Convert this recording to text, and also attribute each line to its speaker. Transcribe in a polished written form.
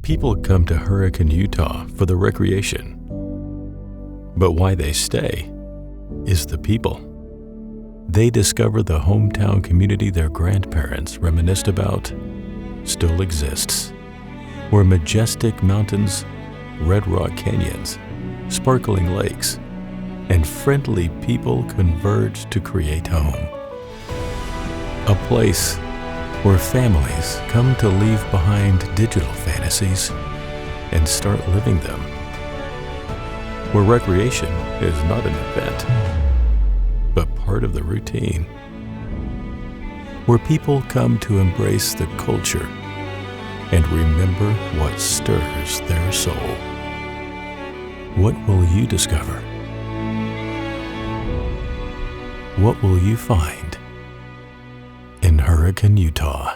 Speaker 1: People come to Hurricane, Utah for the recreation. But why they stay is the people. They discover the hometown community their grandparents reminisced about still exists, where majestic mountains, red rock canyons, sparkling lakes, and friendly people converge to create home. A place where families come to leave behind digital fantasies and start living them. Where recreation is not an event, but part of the routine. Where people come to embrace the culture and remember what stirs their soul. What will you discover? What will you find in Hurricane, Utah?